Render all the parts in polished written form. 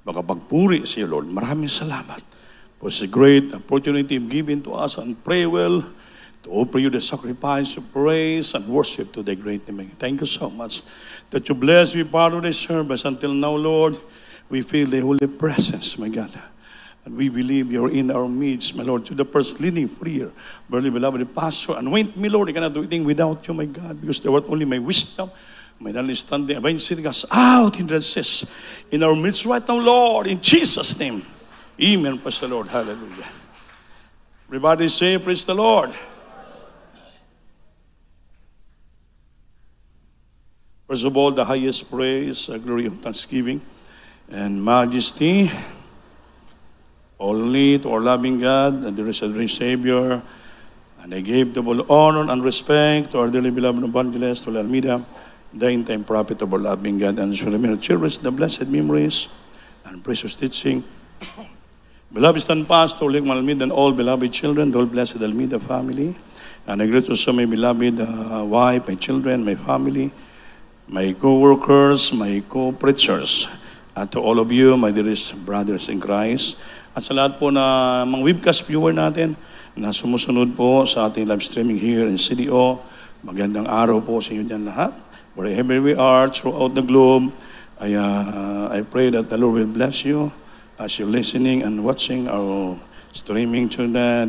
makapagpuri sa iyo, Lord. Maraming salamat for this great opportunity given to us and pray well to offer you the sacrifice of praise and worship to the great name. Thank you so much that you bless me part of this service. Until now, Lord, we feel the holy presence, my God. And we believe you're in our midst, my Lord, to the first leading prayer. Brother, beloved pastor, anoint me, Lord. I cannot do anything without you, my God, because thou art only my wisdom, my understanding. I'm sending us out in the in our midst right now, Lord, in Jesus' name. Amen, praise the Lord. Hallelujah. Everybody say, praise the Lord. First of all, the highest praise, glory of thanksgiving, and majesty, only to our loving God, and the risen Savior. And I gave double honor and respect to our dearly beloved evangelist, Tol Almeida, the in-time prophet of our loving God, and cherish the blessed memories and precious teaching. Beloved stand pastor, Ling Almeida, and all beloved children, the whole blessed Almeida family. And I greet also my beloved wife, my children, my family, my co-workers, my co-preachers, at to all of you, my dearest brothers in Christ, at sa lahat po na mga webcast viewer natin na sumusunod po sa ating live streaming here in CDO, magandang araw po sa inyo dyan lahat. Wherever we are throughout the globe, I pray that the Lord will bless you as you're listening and watching our streaming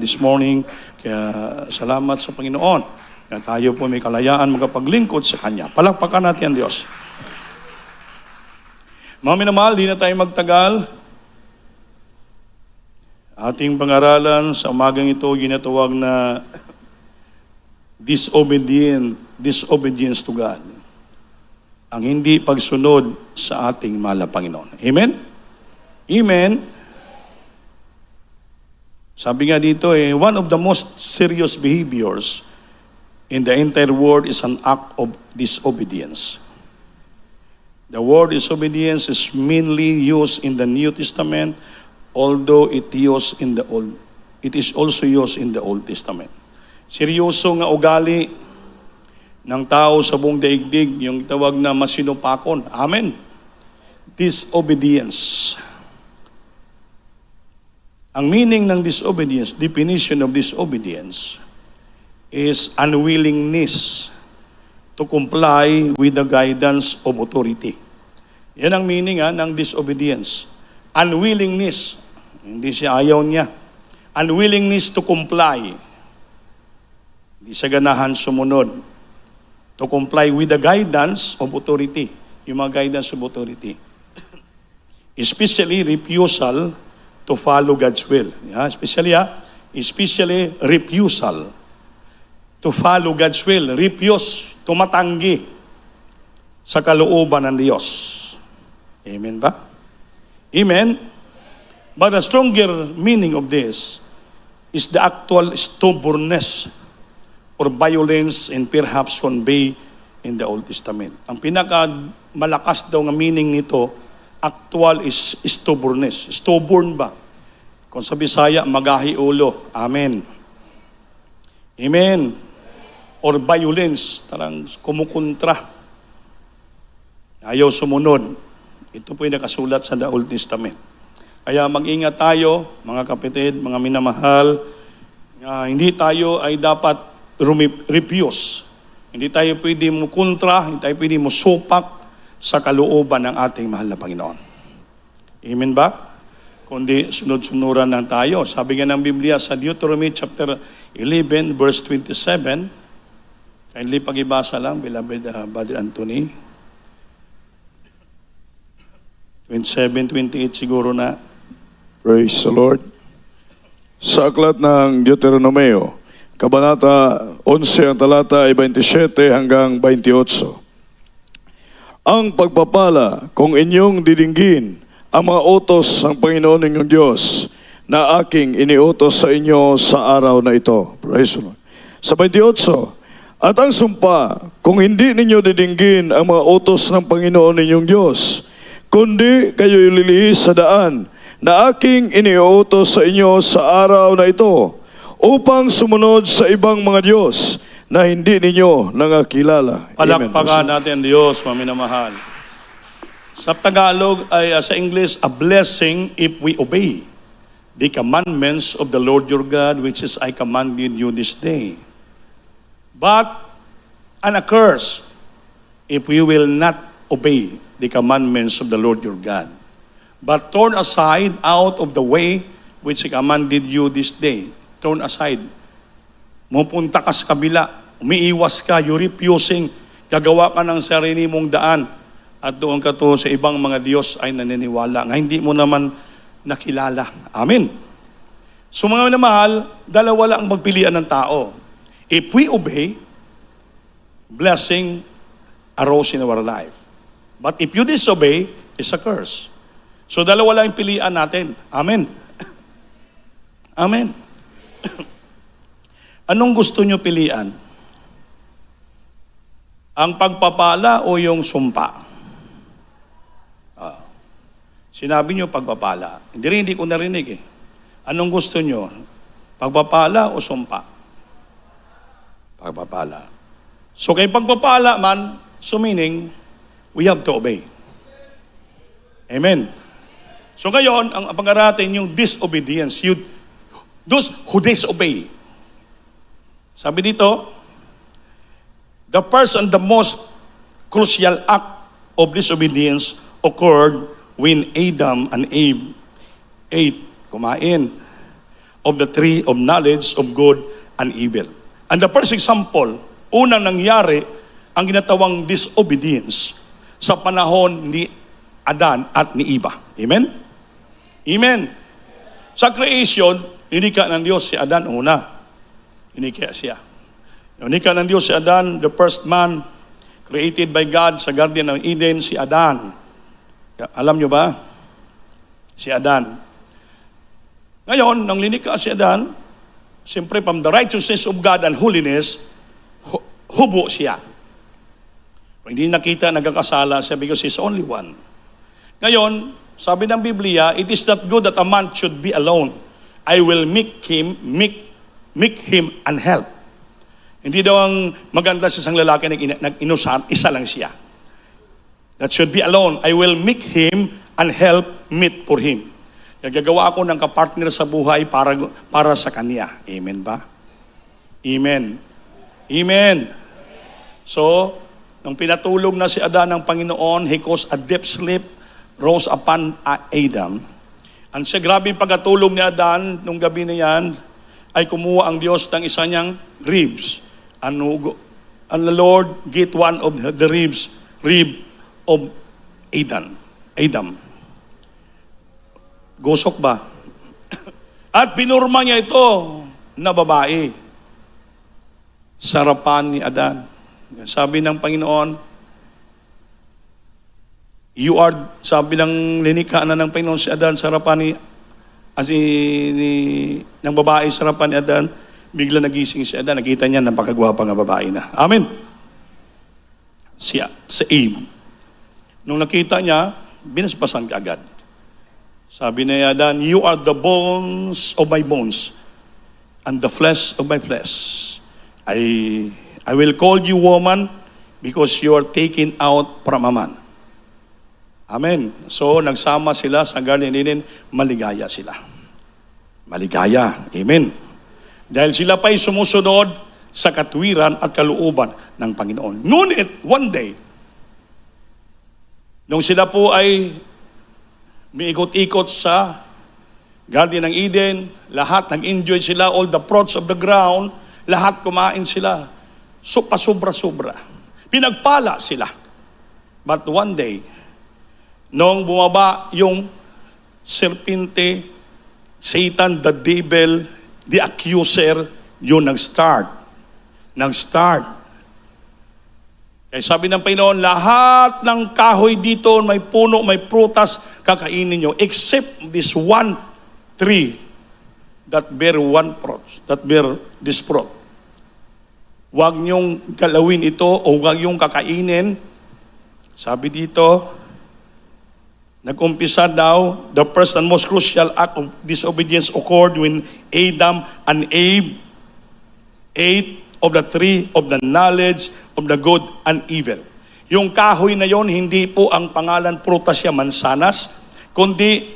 this morning. Kaya salamat sa Panginoon na tayo po may kalayaan magapaglingkod sa Kanya. Palakpakan natin ang Diyos. Mga minamahal, di na tayo magtagal. Ating pangaralan sa umagang ito, ginatawag na disobedience to God. Ang hindi pagsunod sa ating mahal na Panginoon. Amen? Amen. Sabi nga dito one of the most serious behaviors in the entire world is an act of disobedience. The word disobedience is mainly used in the New Testament, although it is also used in the Old Testament. Seryoso nga ugali ng tao sa buong daigdig, yung tawag na masinupakon. Amen. Disobedience. Ang meaning ng disobedience, definition of disobedience, is unwillingness to comply with the guidance of authority. Yan ang meaning ng disobedience. Unwillingness. Hindi siya ayaw niya. Unwillingness to comply. Hindi sa ganahan sumunod. To comply with the guidance of authority. Yung mga guidance of authority. Especially refusal to follow God's will. Especially refusal to follow God's will. Refuse, tumatanggi sa kalooban ng Diyos. Amen ba? Amen? But the stronger meaning of this is the actual stubbornness or violence and perhaps convey in the Old Testament. Ang pinakamalakas daw ng meaning nito, actual is stubbornness. Stubborn ba? Kung sa Bisaya, magahi ulo. Amen. Amen. Or violence, tarang kumukontra. Ayaw sumunod. Ito po yung nakasulat sa the Old Testament. Kaya mag-ingat tayo, mga kapatid, mga minamahal, hindi tayo ay dapat refuse. Hindi tayo pwede mo kontra, hindi tayo pwede mo supak sa kalooban ng ating mahal na Panginoon. Amen ba? Kundi sunod-sunuran lang tayo. Sabi nga ng Biblia sa Deuteronomy chapter 11 verse 27, kindly pag-ibasa lang, beloved Brother Anthony. 27-28 siguro na. Praise the Lord. Sa aklat ng Deuteronomeo, Kabanata 11, ang talata ay 27 hanggang 28. Ang pagpapala kung inyong didinggin ang mga utos ng Panginoon ninyong Diyos na aking iniutos sa inyo sa araw na ito. Praise the Lord. Sa 28, at ang sumpa kung hindi ninyo didinggin ang mga utos ng Panginoon ninyong Diyos, kundi kayo ililihis sa daan na aking iniutos sa inyo sa araw na ito upang sumunod sa ibang mga Diyos na hindi ninyo nangakilala. Palakpakan natin Diyos, maminamahal. Sa Tagalog ay sa English, a blessing if we obey the commandments of the Lord your God, which is I commanded you this day. But an curse if we will not obey the commandments of the Lord your God, but turn aside out of the way which I commanded you this day. Turn aside. Mupunta ka sa kabila, umiiwas ka, you refusing, gagawa ka ng sarili mong daan, at doon ka to sa ibang mga Diyos ay naniniwala nga hindi mo naman nakilala. Amen. So mga minamahal, dalawa lang ang magpilian ng tao. If we obey, blessing arose in our life. But if you disobey, it's a curse. So dalawa lang ang pilian natin. Amen. Amen. Anong gusto nyo pilian? Ang pagpapala o yung sumpa? Sinabi nyo pagpapala. Hindi ko narinig eh. Anong gusto nyo? Pagpapala o sumpa? Pagpapala. So kay pagpapala man, so meaning, we have to obey. Amen. So ngayon, ang pag-aratin yung disobedience. Those who disobey. Sabi dito, the first and the most crucial act of disobedience occurred when Adam and Eve ate, kumain, of the tree of knowledge of good and evil. And the first example, unang nangyari, ang ginatawang disobedience sa panahon ni Adan at ni Eva. Amen? Amen. Sa creation, inika ng Diyos si Adan una. Inika siya. Inika ng Diyos si Adan, the first man created by God sa Garden of Eden, si Adan. Alam nyo ba? Si Adan. Ngayon, nang linika si Adan, siyempre from the righteousness of God and holiness, hubo siya. Hindi nakita, nagkakasala siya because he's only one. Ngayon, sabi ng Biblia, it is not good that a man should be alone. I will make him an help. Hindi daw ang maganda sa isang lalaki nag-inusan, isa lang siya. That should be alone. I will make him and help meet for him. Gagawa ako ng kapartner sa buhay para sa kanya. Amen ba? Amen. Amen. So, nung pinatulog na si Adan ng Panginoon, he caused a deep sleep, rose upon Adam. And sa grabing pagkatulog ni Adan, nung gabi na yan, ay kumuha ang Diyos ng isa niyang ribs. And the Lord get one of the rib of Adam. Gusok ba? At pinurma niya ito na babae. Sarapan ni Adan. Sabi ng Panginoon, sabi ng linikha na ng Panginoon si Adan, sarapan ng babae, sarapan ni Adan, bigla nagising si Adan, nakita niya, napakagwapa nga babae na. Amen. Sa Eve. Nung nakita niya, binasbasan ka agad. Sabi ni Adan, you are the bones of my bones and the flesh of my flesh. I will call you woman because you are taken out from a man. Amen. So, nagsama sila sa Garden of Eden, maligaya sila. Maligaya. Amen. Dahil sila pa'y sumusunod sa katwiran at kalooban ng Panginoon. Ngunit, one day, nung sila po ay miikot-ikot sa Garden ng Eden, lahat nag-enjoy sila, all the fruits of the ground, lahat kumain sila. So, pasobra-sobra. Pinagpala sila. But one day, nung bumaba yung serpente, Satan, the devil, the accuser, yun nag-start. Kaya sabi ng Panginoon, lahat ng kahoy dito, may puno, may prutas, kakainin nyo, except this one tree that bear one fruit, that bear this fruit. Huwag nyong galawin ito o huwag nyong kakainin. Sabi dito, nag-umpisa daw, the first and most crucial act of disobedience occurred when Adam and Eve ate of the tree of the knowledge of the good and evil. Yung kahoy na yon, hindi po ang pangalan prutas ya mansanas, kundi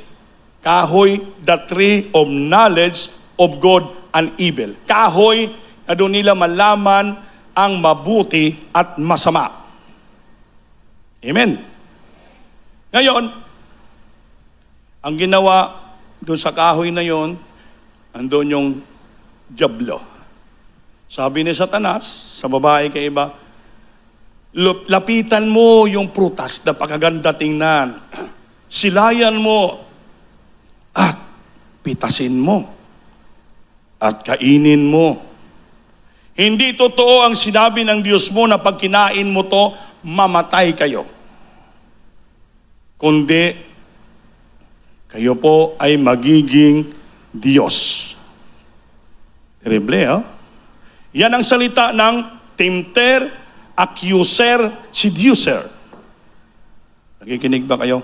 kahoy, the tree of knowledge of good and evil. Kahoy na doon nila malaman ang mabuti at masama. Amen. Ngayon, ang ginawa doon sa kahoy na yon, andun yung diablo. Sabi ni Satanas sa babae kay Eva, lapitan mo yung prutas na pagkaganda tingnan. Silayan mo at pitasin mo at kainin mo. Hindi totoo ang sinabi ng Diyos mo na pag kinain mo to, mamatay kayo. Kundi, kayo po ay magiging Diyos. Terrible, oh? Yan ang salita ng tempter, accuser, seducer. Nakikinig ba kayo?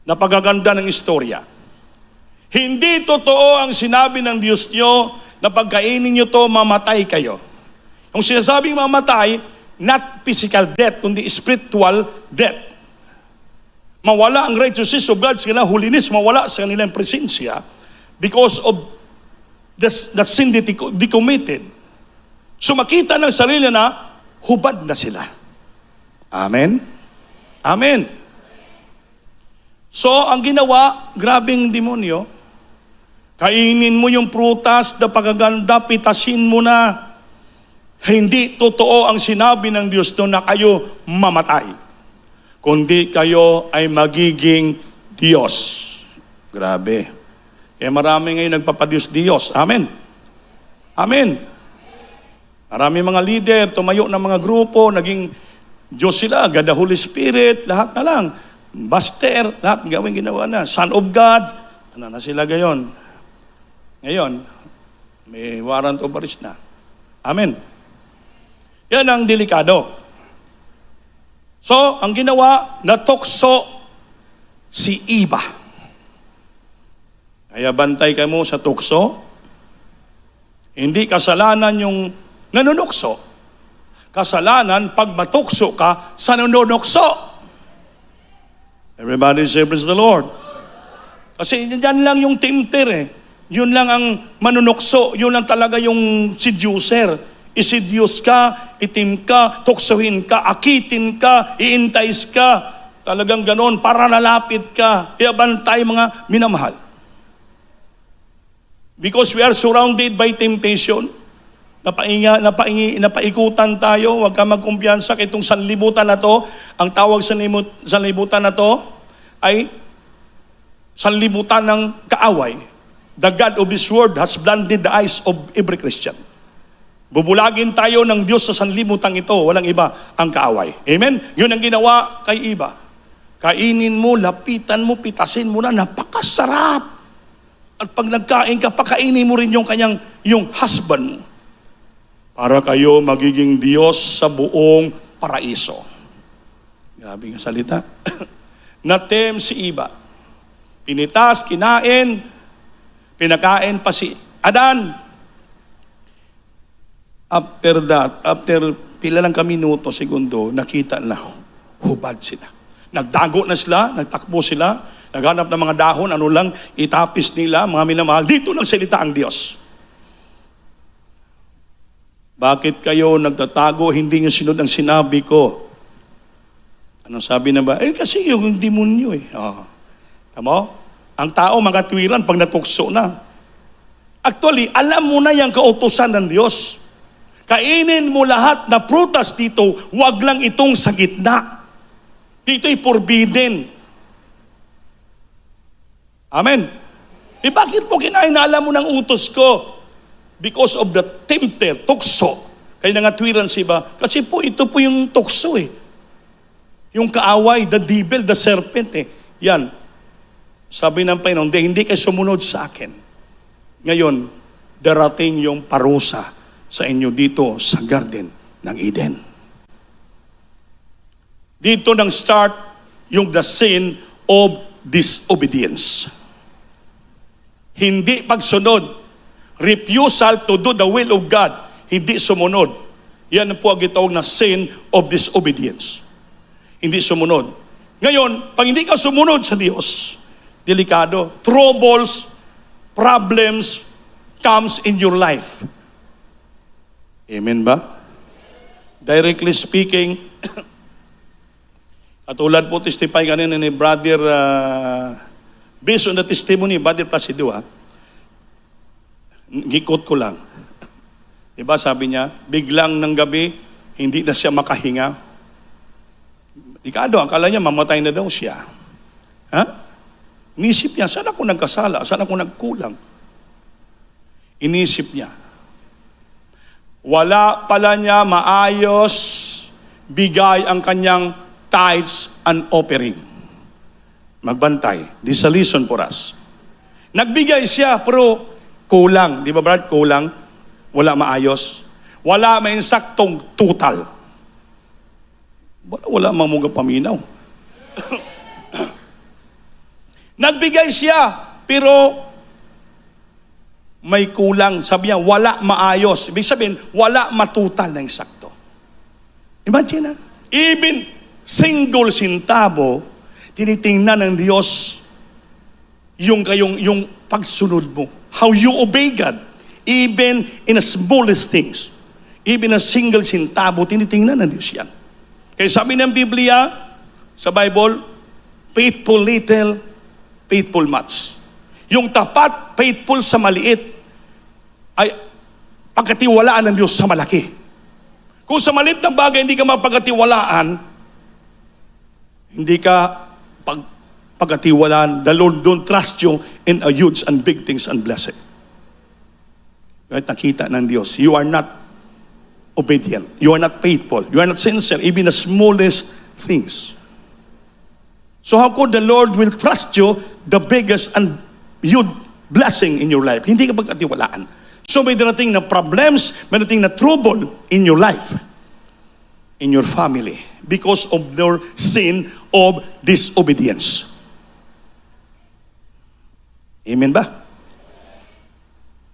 Napagaganda ng istorya. Hindi totoo ang sinabi ng Diyos nyo na pagkainin nyo to, mamatay kayo. Yung sinasabing mamatay, not physical death, kundi spiritual death. Mawala ang righteousness of God sa kanilang holiness, mawala sa kanilang presensya because of the sin that they committed. So makita ng sarili na hubad na sila. Amen? Amen. So ang ginawa, grabing demonyo, kainin mo yung prutas na pagaganda, pitasin mo na. Hindi totoo ang sinabi ng Diyos doon na kayo mamatay, kundi kayo ay magiging Diyos. Grabe. Kaya marami ngayon nagpapadiyos-Diyos. Amen. Amen. Marami mga leader, tumayo ng mga grupo, naging Diyos sila, God the Holy Spirit, lahat na lang. Master, lahat gawin ginawa na. Son of God, ano na sila gayon. Ngayon, may warrant of arrest na. Amen. Yan ang delikado. So, ang ginawa, natukso si Eva. Kaya bantay ka mo sa tukso. Hindi kasalanan yung nanunukso. Kasalanan pag matukso ka sa nanunukso. Everybody say, praise the Lord. Kasi yan lang yung tempter eh. Yun lang ang manunukso. Yun lang talaga yung seducer. Isidyos ka, itim ka, tuksohin ka, akitin ka, iintais ka. Talagang ganon, para nalapit ka. Kaya bantay mga minamahal. Because we are surrounded by temptation. Napaikutan tayo, huwag ka magkumpiyansa kay itong sanlibutan na to. Ang tawag sa sanlibutan na to ay sanlibutan ng kaaway. The God of this world has blinded the eyes of every Christian. Bubulagin tayo ng Diyos sa sanlibutan ito, walang iba ang kaaway. Amen? Yun ang ginawa kay Eva. Kainin mo, lapitan mo, pitasin mo na, napakasarap. At pag nagkain ka, pakainin mo rin yung husband mo. Para kayo magiging Diyos sa buong paraiso. Grabe nga salita. Natem si Eva. Pinitas, kinain, pinakain pa si Adan. After that, after pila lang minuto, segundo, nakita na hubad sila. Nagdago na sila, nagtakbo sila, naghanap ng mga dahon, ano lang, itapis nila, mga minamahal. Dito lang salita ang Diyos. Bakit kayo nagtatago, hindi nyo sinod ang sinabi ko? Anong sabi na ba? Kasi yung demonyo eh. Oh. Tama? Ang tao, mga tuwiran, pag natukso na. Actually, alam mo na yung kautusan ng Diyos. Kainin mo lahat na prutas dito, wag lang itong sa gitna. Dito'y forbidden. Amen. Bakit mo kinain na alam mo ng utos ko? Because of the tempter, tukso. Kaya nangatwiran si Eva. Kasi po, ito po yung tukso eh. Yung kaaway, the devil, the serpent eh. Yan. Sabi ng Panginoon, hindi kayo sumunod sa akin. Ngayon, darating yung parusa sa inyo dito sa Garden ng Eden. Dito nang start yung the sin of disobedience. Hindi pagsunod. Refusal to do the will of God. Hindi sumunod. Yan po ang gitawag na sin of disobedience. Hindi sumunod. Ngayon, pag hindi ka sumunod sa Diyos, delikado. Troubles, problems comes in your life. Amen ba? Directly speaking, katulad po testify kanina ni Brother, based on the testimony, Brother Placido, gikot ko lang. Diba sabi niya, biglang ng gabi, hindi na siya makahinga. Ikado, akala niya mamatay na daw siya. Ha? Inisip niya, saan ako nagkasala? Saan ako nagkulang? Inisip niya. Wala pala niya maayos bigay ang kanyang tithes and offering. Magbantay. This is a lesson for us. Nagbigay siya, pero kulang. Di ba Brad? Kulang. Wala maayos. Wala may saktong total. Wala mamuga paminaw. Nagbigay siya, pero may kulang. Sabi niya, wala maayos. Ibig sabihin, wala matutal ng sakto. Imagine na. Even single centavo, tinitingnan ng Diyos yung pagsunod mo. How you obey God. Even in the smallest things. Even a single centavo, tinitingnan ng Diyos yan. Kaya sabi ng Biblia, sa Bible, faithful little, faithful much. Yung tapat, faithful sa maliit, ay pagkatiwalaan ng Diyos sa malaki. Kung sa maliit ng bagay hindi ka mapagkatiwalaan, hindi ka pagkatiwalaan. The Lord don't trust you in a huge and big things and blessing. Right? Nakita ng Diyos, you are not obedient. You are not faithful. You are not sincere, even the smallest things. So how could the Lord will trust you the biggest and huge blessing in your life? Hindi ka pagkatiwalaan. So may darating na problems, may darating na trouble in your life, in your family, because of their sin of disobedience. Amen ba?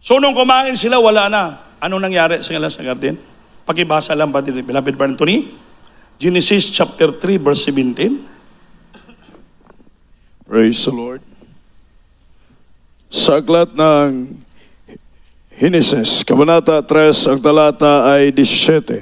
So nung kumain sila, wala na. Anong nangyari sa kanila sa garden? Pakibasa lang, beloved Brother Anthony. Genesis chapter 3, verse 17. Praise the Lord. Sa aklat ng Genesis, Kabanata 3, ang talata ay 17.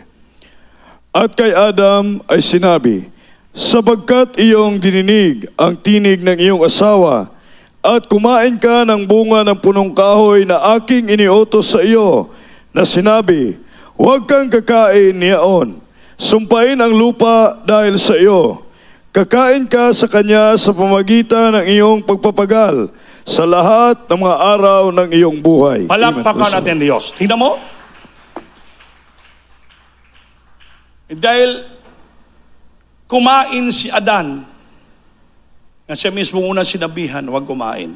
At kay Adam ay sinabi, sapagkat iyong dininig ang tinig ng iyong asawa, at kumain ka ng bunga ng punong kahoy na aking iniutos sa iyo, na sinabi, huwag kang kakain niyaon. Sumpain ang lupa dahil sa iyo. Kakain ka sa kanya sa pamagitan ng iyong pagpapagal sa lahat ng mga araw ng iyong buhay. Palakpakan natin Diyos. Tingnan mo. Dahil kumain si Adan, na siya mismo una sinabihan, huwag kumain.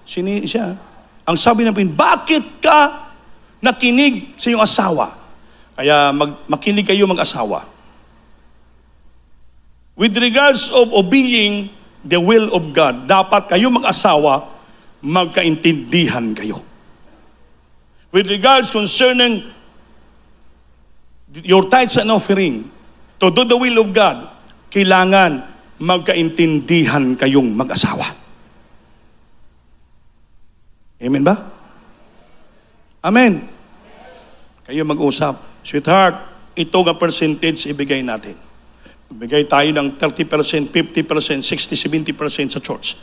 Siya. Ang sabi ng Panginoon, bakit ka nakinig sa iyong asawa? Kaya makinig kayo mag-asawa. With regards of obeying the will of God, dapat kayo mag-asawa, magkaintindihan kayo. With regards concerning your tithes and offering, to do the will of God, kailangan magkaintindihan kayong mag-asawa. Amen ba? Amen. Kayo mag-usap. Sweetheart, ito ang percentage ibigay natin. Ibigay tayo ng 30%, 50%, 60, 70% sa church.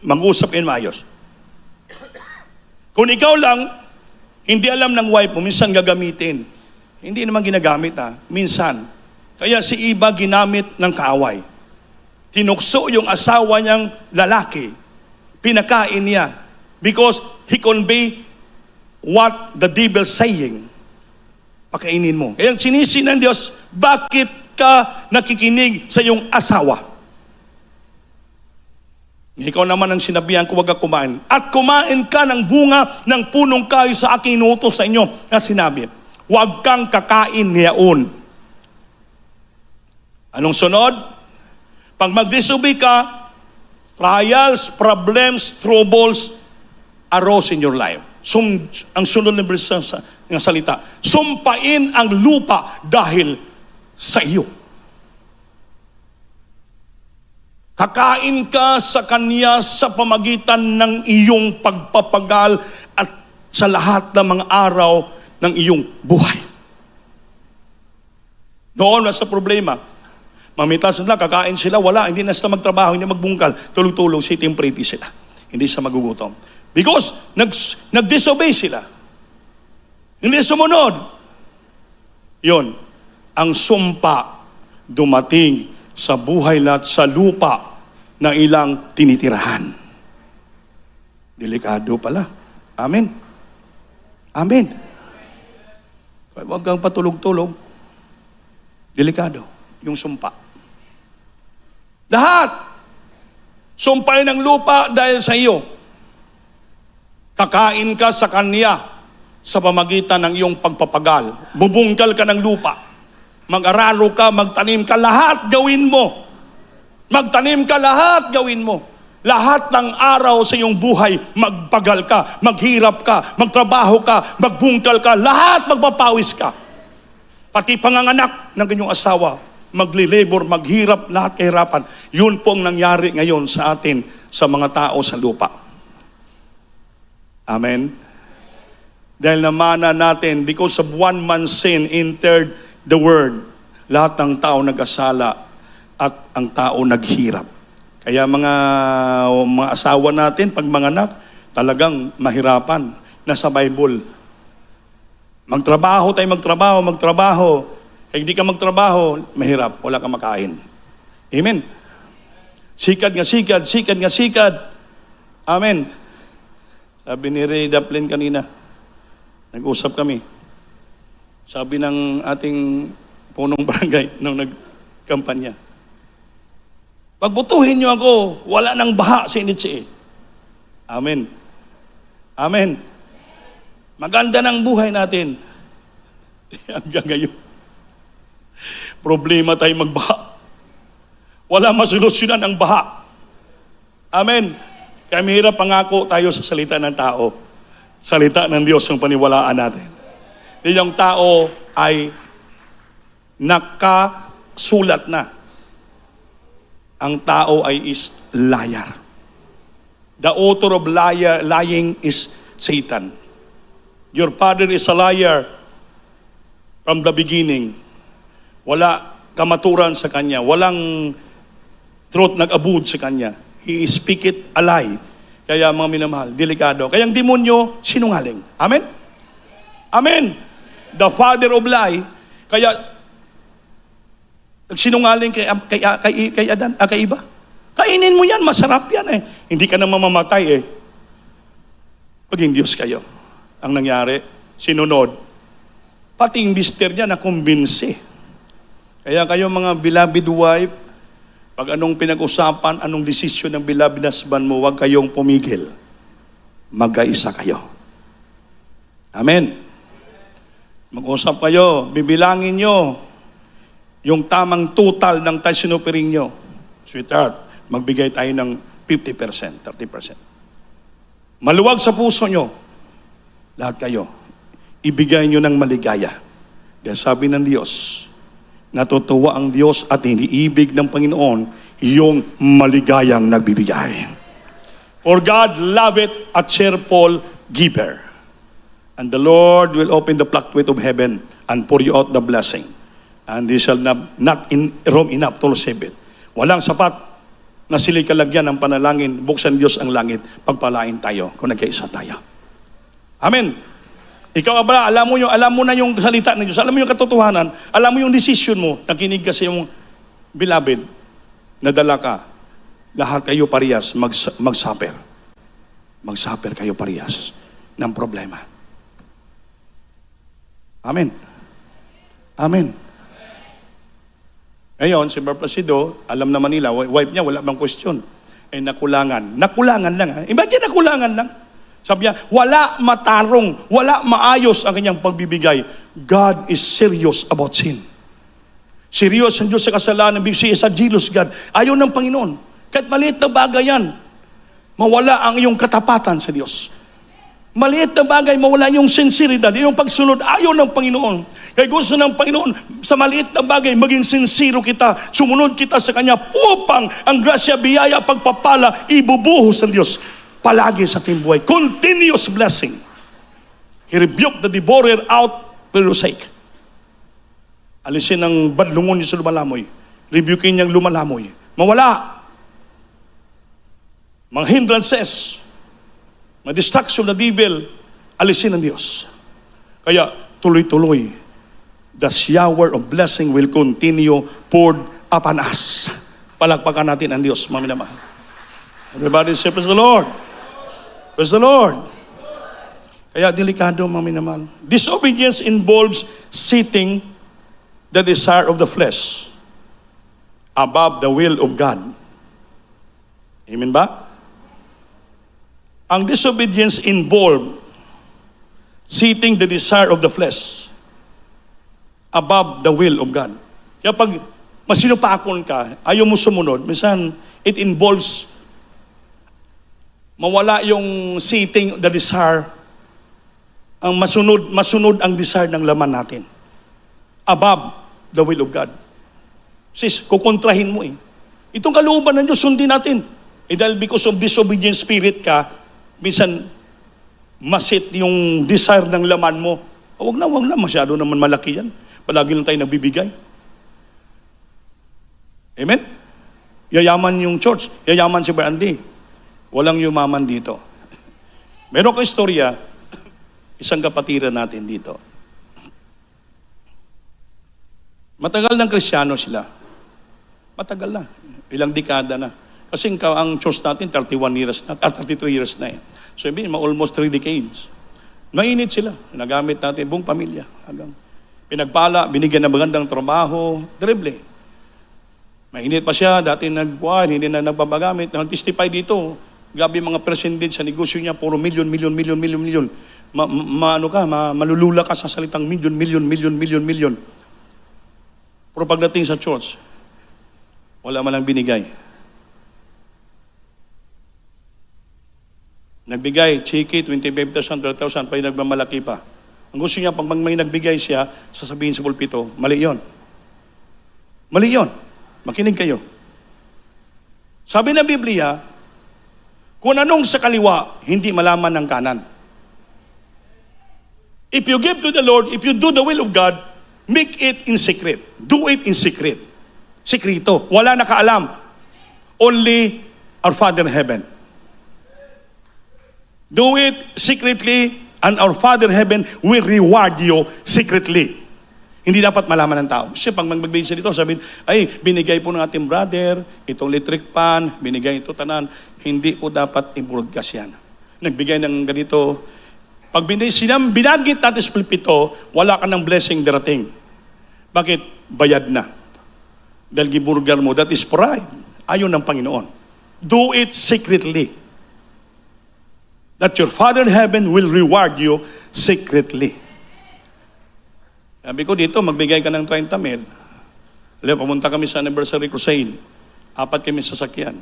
Mag-usap in maayos. Kung ikaw lang, hindi alam ng wife mo, minsan gagamitin. Hindi naman ginagamit minsan. Kaya si iba ginamit ng kaaway. Tinukso yung asawa niyang lalaki. Pinakain niya. Because he convey what the devil saying. Pakainin mo. Kaya sinisi ng Diyos, bakit ka nakikinig sa iyong asawa? Ikaw naman ang sinabihan ko, wag ka kumain. At kumain ka ng bunga ng punong kahoy sa aking inuutos sa inyo. Na sinabi, wag kang kakain niyaon. Anong sunod? Pag mag-disobey ka, trials, problems, troubles arose in your life. So, ang sunod ng verse ng salita. Sumpain ang lupa dahil sa iyo. Kakain ka sa Kanya sa pamagitan ng iyong pagpapagal at sa lahat ng mga araw ng iyong buhay. Noon na sa problema, mamitas sila, kakain sila, wala, hindi na sila magtrabaho, hindi magbungkal, tulog-tulog, sitting pretty sila. Hindi sa magugutom. Because nag-disobey sila. Hindi sumunod. Yon, ang sumpa dumating sa buhay lahat sa lupa na ilang tinitirahan. Delikado pala. Amen. Amen. Huwag kang patulog-tulog. Delikado. Yung sumpa. Lahat. Sumpain ng lupa dahil sa iyo. Kakain ka sa Kanya sa pamagitan ng iyong pagpapagal. Bubungkal ka ng lupa. Mag-araro ka, magtanim ka, lahat gawin mo. Magtanim ka, lahat gawin mo. Lahat ng araw sa iyong buhay, magpagal ka, maghirap ka, magtrabaho ka, magbungkal ka, lahat magpapawis ka. Pati panganganak ng inyong asawa, magli-labor, maghirap, lahat kahirapan. Yun pong nangyari ngayon sa atin, sa mga tao sa lupa. Amen? Dahil namana natin, because of one man's sin entered the world, lahat ng tao nag-asala at ang tao naghirap. Kaya mga asawa natin, pag manganak, talagang mahirapan. Nasa Bible. Magtrabaho tayo, magtrabaho. Kaya hindi ka magtrabaho, mahirap, wala kang makain. Amen? Sikad nga sikad. Amen. Sabi ni Ray Daplin kanina, nag-usap kami. Sabi ng ating punong barangay nung nagkampanya, pagbutuhin niyo ako, wala nang baha sa Initsi. Amen. Amen. Maganda ng buhay natin. Hanggang ngayon, problema tayo magbaha. Wala masolusyonan ang baha. Amen. Kaya mahirap pangako tayo sa salita ng tao. Salita ng Diyos ang paniwalaan natin. Yung tao ay nakasulat na. Ang tao ay is liar. The author of lying is Satan. Your father is a liar from the beginning. Wala kamaturan sa kanya. Walang truth nag-abud sa kanya. He speaketh a lie. Kaya mga minamahal, delikado. Kaya ang demonyo, sinungaling. Amen? Amen. The father of lie. Kaya nagsinungaling kay Adan, kay iba. Kainin mo yan, masarap yan eh. Hindi ka na mamamatay eh. Paging Diyos kayo. Ang nangyari, sinunod. Pati yung mister niya nakumbinsi. Kaya kayo mga beloved wife, pag anong pinag-usapan, anong desisyon ng beloved husband mo, huwag kayong pumigil. Mag-aisa kayo. Amen. Mag-usap kayo, bibilangin nyo yung tamang total ng tayo sinupiring nyo. Sweetheart, magbigay tayo ng 50%, 30%. Maluwag sa puso nyo, lahat kayo, ibigay nyo ng maligaya. Dahil sabi ng Diyos, natutuwa ang Diyos at iniibig ng Panginoon yung maligayang nagbibigay. For God loveth a cheerful giver. And the Lord will open the floodgate of heaven and pour you out the blessing. And they shall not in room enough to receive it. Walang sapat na sila'y kalagyan ng panalangin. Buksan Diyos ang langit. Pagpalain tayo kung nagkaisa tayo. Amen. Ikaw ba, alam mo na yung salita ng Diyos. Alam mo yung katotohanan. Alam mo yung decision mo. Nakinig ka sa yung beloved. Nadala ka. Lahat kayo parehas mag-suffer. Mag-suffer kayo parehas ng problema. Amen. Amen. Ngayon, si Barplasido, alam naman nila, wife niya, wala bang question. Eh, nakulangan. Nakulangan lang. Ha? Imagine, nakulangan lang. Sabi niya, wala matarong, wala maayos ang kanyang pagbibigay. God is serious about sin. Serious ang Diyos sa kasalanan, bigsi sa jealous God. Ayaw ng Panginoon. Kahit maliit na bagay yan, mawala ang iyong katapatan sa Diyos. Maliit na bagay, mawala yung sinseridad, yung pagsunod, ayaw ng Panginoon. Kaya gusto ng Panginoon, sa maliit na bagay, maging sincero kita, sumunod kita sa Kanya, upang ang grasya, biyaya, pagpapala, ibubuhos ng Diyos palagi sa ating buhay. Continuous blessing. He rebuked the devourer out for your sake. Alisin ang badlungon niya sa lumalamoy. Rebukin niyang lumalamoy. Mawala. Mga hindrances, mga distraction na devil, alisin ng Diyos. Kaya tuloy-tuloy, the shower of blessing will continue poured upon us. Palagpakan natin ang Diyos, mga minamahal. Everybody say, praise the Lord. Praise the Lord. Kaya delikado, mga minamahal. Disobedience involves setting the desire of the flesh above the will of God. Amen ba? Ang disobedience involved setting the desire of the flesh above the will of God. Kaya pag masinupakon ka, ayaw mo sumunod, minsan it involves mawala yung setting the desire, ang masunod ang desire ng laman natin above the will of God. Sis, kukontrahin mo eh. Itong kalooban ng Diyos, sundin natin. Dahil because of disobedient spirit ka, minsan, masit yung desire ng laman mo. Wag na, masyado naman malaki yan. Palagi lang tayo nagbibigay. Amen? Yayaman yung church, yayaman si Brandy. Walang yumaman dito. Meron ko istorya, isang kapatiran natin dito. Matagal ng Kristiyano sila. Matagal na. Ilang dekada na. Kasi ang church natin, 31 years na, 33 years na eh. So, almost 3 decades. Mainit sila. Nagamit natin buong pamilya. Hanggang pinagpala, binigyan ng magandang trabaho, drible. Mainit pa siya, dati hindi na nagpapagamit. Nag-testify dito. Grabe mga president sa negosyo niya, puro milyon. Malulula ka sa salitang milyon. Pero pagdating sa church, wala man lang binigay. Nagbigay, cheeky, 25,000, 30,000, pa yung nagmamalaki pa. Ang gusto niya, pag may nagbigay siya, sasabihin sa pulpito, mali yun. Mali yun. Makinig kayo. Sabi ng Biblia, kung anong sa kaliwa, hindi malaman ng kanan. If you give to the Lord, if you do the will of God, make it in secret. Do it in secret. Sikrito. Wala nakaalam. Only our Father in heaven. Do it secretly, and our Father in heaven will reward you secretly. Hindi dapat malaman ng tao. Kasi pag magbigay siya dito, sabihin, ay, binigay po ng ating brother, itong electric pan, binigay ito tanan. Hindi po dapat i-broadcast yan. Nagbigay ng ganito. Pag binanggit natin sa pulpito, wala ka ng blessing darating. Bakit? Bayad na. Dahil giburgar mo, that is pride. Ayaw ng Panginoon. Do it secretly. That your Father in heaven will reward you secretly. Sabi ko dito, magbigay ka ng 30 mil. Pumunta kami sa anniversary crusade. 4 kami sasakyan.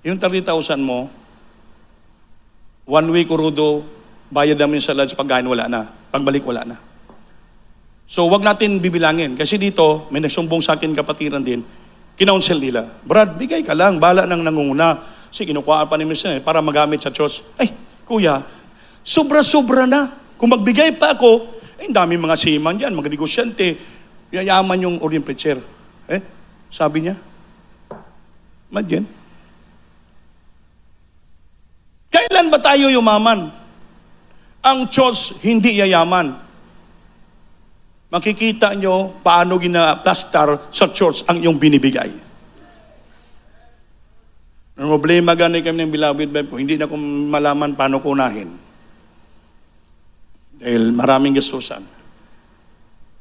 Yung 30,000 mo, 1 week urudo, bayad namin sa lunch, pagkain wala na. Pagbalik wala na. So wag natin bibilangin. Kasi dito, may nagsumbong sa akin kapatiran din, kinounsel nila, Brad, bigay ka lang, bala nang nangunguna. Kasi kinukuha pa ni Mr. para magamit sa church. Ay, kuya, sobra-sobra na. Kung magbigay pa ako, ay, dami mga seaman dyan, mga negosyante, yayaman yung orient preacher. Sabi niya, madyan. Kailan ba tayo yumaman? Ang church hindi yayaman. Makikita nyo paano ginaplastar sa church ang iyong binibigay. Ang problema gani kami ng Beloved Bible ko, hindi na ko malaman paano kunahin. Dahil maraming gastusan.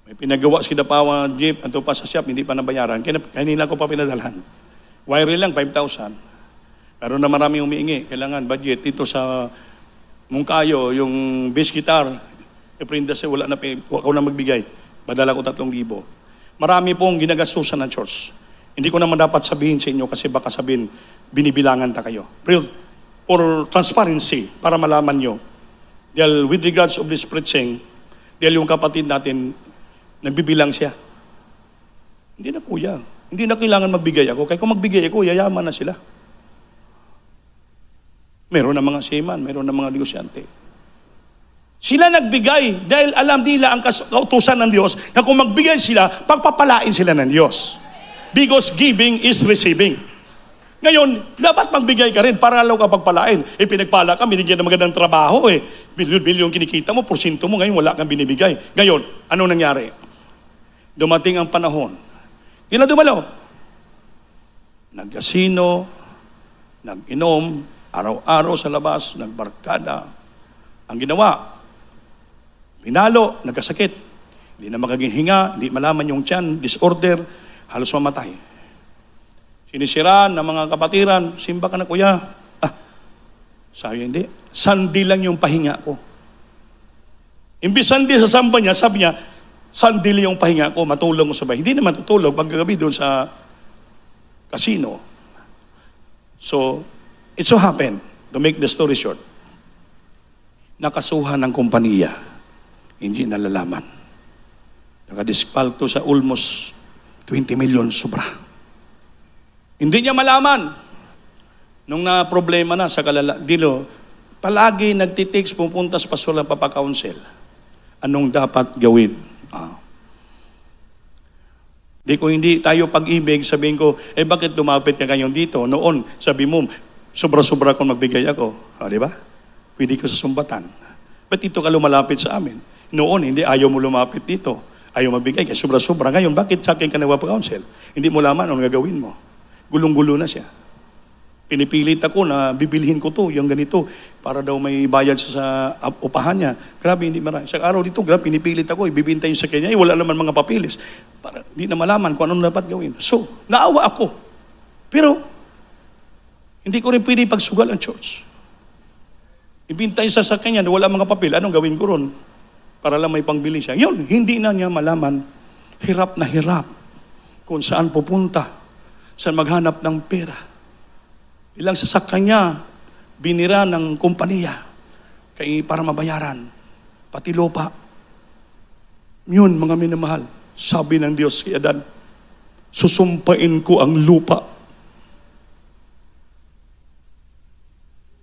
May pinagawa si Dapawa jeep, anto pa sa shop, hindi pa nabayaran. Kanina ko pa pinadalhan. Wire lang, 5,000. Pero na maraming umiingi. Kailangan budget. Dito sa Mungkayo, yung bass guitar, iprinda siya, wala na, ako na magbigay. Badala ko 3,000. Marami pong ginagastusan ng church. Hindi ko naman dapat sabihin sa inyo kasi baka sabihin, binibilangan ta kayo. Pero for transparency, para malaman nyo, Dahil with regards of this preaching, dahil yung kapatid natin, nagbibilang siya. Hindi na kuya. Hindi na kailangan magbigay ako. Kaya kung magbigay ako, yayaman na sila. Meron na mga seaman, meron na mga negosyante. Sila nagbigay dahil alam nila ang kautusan ng Diyos na kung magbigay sila, pagpapalain sila ng Diyos. Because giving is receiving. Ngayon, dapat magbigay ka rin para alaw ka pagpalain. Pinagpala ka, binigyan ng magandang trabaho Bilyon-bilyon kinikita mo, porsyento mo, ngayon wala kang binibigay. Ngayon, ano nangyari? Dumating ang panahon. Yun na dumalaw. Nag-casino, nag-inom, araw-araw sa labas, nagbarkada. Ang ginawa, pinalo, nagkasakit. Hindi na magiging hinga, hindi malaman yung tiyan, disorder, halos mamatay. Sinisiraan ng mga kapatiran, simba ka na kuya. Sabi hindi, sandi lang yung pahinga ko. Imbis sandi sa samba niya, sabi niya, sandili yung pahinga ko, matulog ko sa bahay. Hindi naman tutulog pagkagabi doon sa casino. So, it so happened, to make the story short, nakasuhan ng kumpanya, hindi nalalaman. Nakadispalto sa almost 20 million sobra. Hindi niya malaman. Nung na problema na sa dilo, palagi nagtitext, pupunta sa pastor ng papakounsel. Anong dapat gawin? Di ko hindi tayo pag-ibig, sabihin ko, bakit lumapit ka ngayon dito? Noon, sabi mo, sobra-sobra kung magbigay ako. Di ba? Pwede ko sa sumbatan. Ba't dito ka lumalapit sa amin? Noon, hindi ayaw mo lumapit dito. Ayaw magbigay, kaya sobra-sobra. Ngayon, bakit sa akin ka nagpapakounsel? Hindi mo laman anong gagawin mo. Gulong-gulo na siya. Pinipilit ako na bibilhin ko to, yung ganito, para daw may bayad sa upahan niya. Grabe, hindi marami. Sa araw dito, grabe, pinipilit ako, ibibinta yung sa kanya, wala naman mga papilis. Para hindi na malaman kung anong dapat gawin. So, naawa ako. Pero, hindi ko rin pwede pagsugal ang church. Ibinta yung sasakyan niya na wala mga papel, anong gawin ko ron? Para lang may pangbili siya. Yun, hindi na niya malaman. Hirap na hirap kung saan pupunta, saan maghanap ng pera. Ilang sasakyan niya, binira ng kumpanya para mabayaran. Pati lupa. Yun, mga minamahal, sabi ng Diyos kay Adan, susumpain ko ang lupa.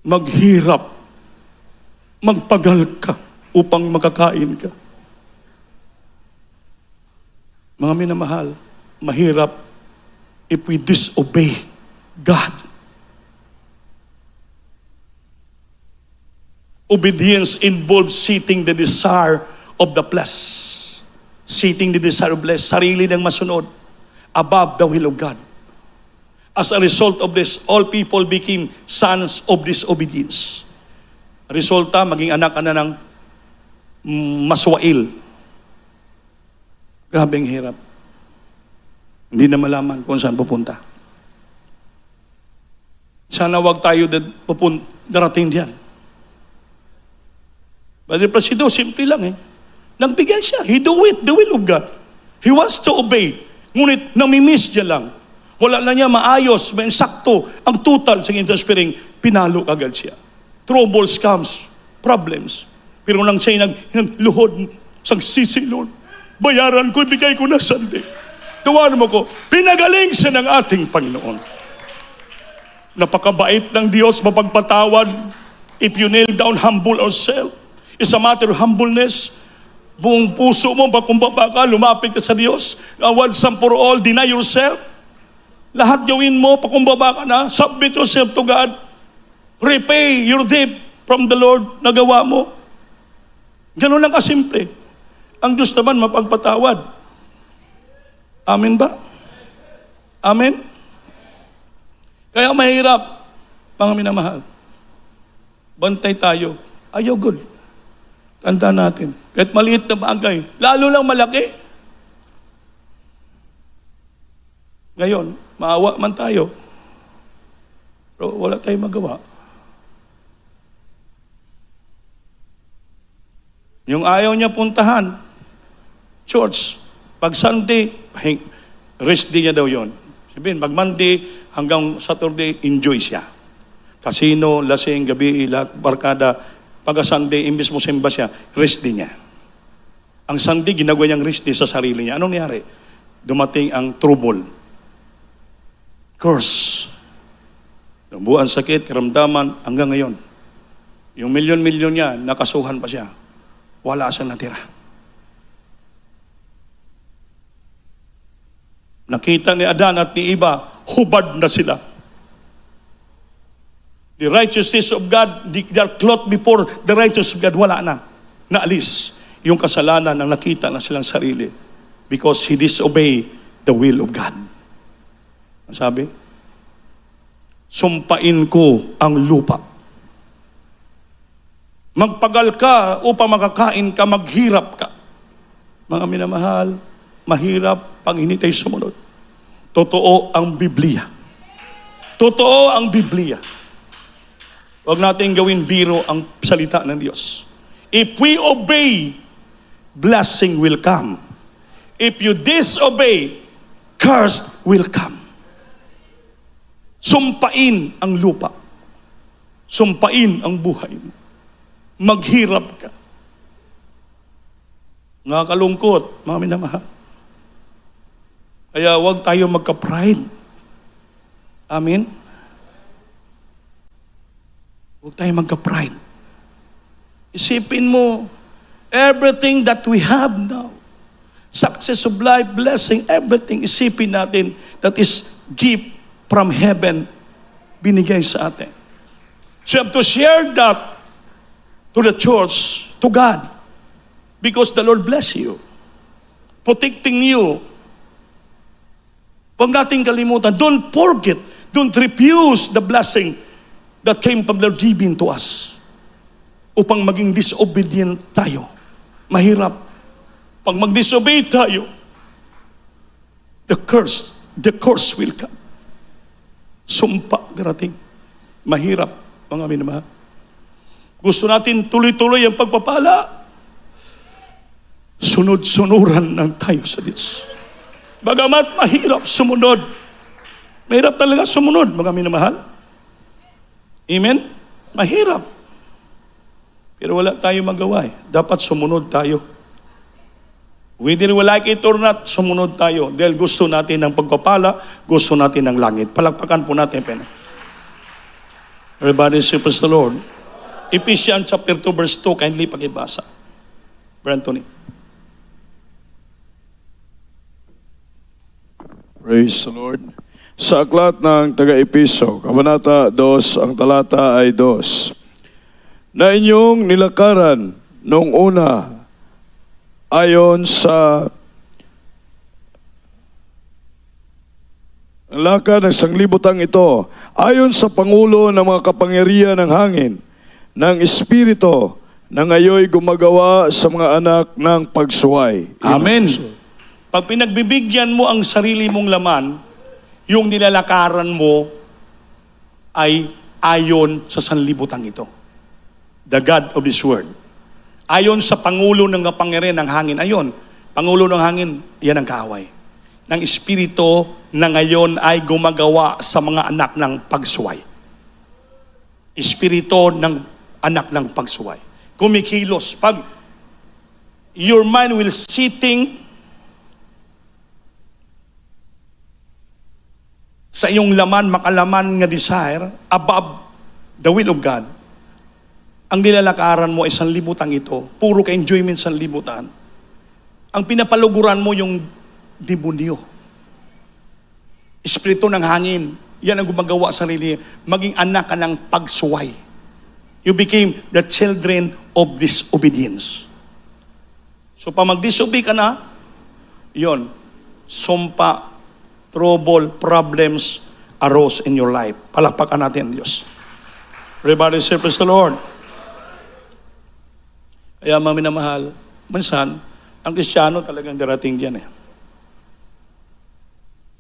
Maghirap, magpagal ka upang makakain ka. Mga minamahal, mahirap if we disobey God. Obedience involves seating the desire of the flesh. Seating the desire of the flesh, sarili ng masunod, above the will of God. As a result of this, all people became sons of disobedience. Resulta, maging anak ka na ng maswail. Grabe ang hirap. Hindi na malaman kung saan pupunta. Sana wag tayo darating diyan. Brother Presido, simple lang Nagbigay siya. He do it, the will of God. He wants to obey. Ngunit namimiss niya lang. Wala na niya maayos, maensakto, ang total sa interspiring, pinalo agad siya. Troubles comes, problems. Pero nang siya nagluhod, sang sisi, Lord, bayaran ko, bigay ko na sandi. Tawanan mo ko, pinagaling siya ng ating Panginoon. Napakabait ng Diyos, mapagpatawad. If you kneel down, humble ourselves. It's a matter of humbleness. Buong puso mo, bakumbaba ka, lumapit ka sa Diyos. Once and for all, deny yourself. Lahat gawin mo, pakumbaba ka na, submit yourself to God. Repay your debt from the Lord na gawa mo. Ganun lang kasimple. Ang Diyos naman mapagpatawad. Amen ba? Amen? Kaya mahirap, mga minamahal. Bantay tayo. Ayaw good. Tanda natin. Kahit maliit na bagay, lalo lang malaki. Ngayon, maawa man tayo. Pero wala tayong magawa. Yung ayaw niya puntahan, church, pag Sunday, rest day niya daw yon. Sabihin, pag Monday hanggang Saturday, enjoy siya. Casino, lasing, gabi, lahat, barkada, Pagka Sunday, imbis mo simba siya, rest day niya. Ang Sunday, ginagawa niyang rest day sa sarili niya. Anong nangyari? Dumating ang trouble. Curse. Buwan sakit, karamdaman, hanggang ngayon. Yung milyon-milyon niya, nakasuhan pa siya. Wala siyang natira. Nakita ni Adan at ni Eva, hubad na sila. The righteousness of God, they are clothed before the righteousness of God, wala na. Naalis yung kasalanan ng nakita na silang sarili because he disobeyed the will of God. Ang sabi? Sumpain ko ang lupa. Magpagal ka upang makakain ka, maghirap ka. Mga minamahal, mahirap pag hindi tayo sumunod. Totoo ang Biblia. Totoo ang Biblia. Huwag natin gawin biro ang salita ng Diyos. If we obey, blessing will come. If you disobey, curse will come. Sumpain ang lupa. Sumpain ang buhay. Maghirap ka. Nakakalungkot, mga minamahal. Kaya huwag tayo magka-pride. Amen? Huwag tayo magka-pride. Isipin mo, everything that we have now, success of life, blessing, everything, isipin natin that is gift from heaven, binigay sa atin. So you have to share that to the church, to God, because the Lord bless you, protecting you. Huwag natin kalimutan, don't forget, don't refuse the blessing that came from the Lord giving to us upang maging disobedient tayo. Mahirap. Pag mag-disobey tayo, the curse will come. Sumpa darating. Mahirap, mga minamahal. Gusto natin tuloy-tuloy ang pagpapala. Sunod-sunuran lang tayo sa Diyos. Bagamat mahirap sumunod. Mahirap talaga sumunod, mga minamahal. Amen? Mahirap. Pero wala tayo magawa eh. Dapat sumunod tayo. Whether we like it or not, sumunod tayo. Dahil gusto natin ng pagpapala, gusto natin ng langit. Palakpakan po natin, pena. Everybody say, praise the Lord. Ephesians chapter 2, verse 2, kindly pakibasa. Brother Anthony. Praise the Lord. Sa aklat ng taga-Episo, Kabanata 2, ang talata ay 2. Na inyong nilakaran noong una ayon sa lakad ng sanglibutang ito, ayon sa pangulo ng mga kapangyarihan ng hangin, ng Espiritu na ngayoy gumagawa sa mga anak ng pagsuway. Amen. Pag pinagbibigyan mo ang sarili mong laman, yung nilalakaran mo ay ayon sa sanlibutang ito. The God of this world. Ayon sa Pangulo ng kapangyarihan ng hangin. Ayon, Pangulo ng hangin, yan ang kaaway. Ng Espiritu na ngayon ay gumagawa sa mga anak ng pagsuway. Espiritu ng anak ng pagsuway. Kumikilos. Pag your mind will sitting sa iyong laman, makalaman nga desire above the will of God, ang nilalakaran mo ay sanlibutan ito, puro ka enjoyment sanlibutan. Ang pinapaluguran mo yung demonyo. Espiritu ng hangin, yan ang gumagawa sa sarili, maging anak ka ng pagsuway. You became the children of disobedience. So pag mag-disobey ka na, yon, sumpa, trouble, problems arose in your life. Palakpakan natin ang Diyos. Everybody say, praise the Lord. Kaya mga minamahal, minsan, ang Kristiyano talagang darating dyan eh.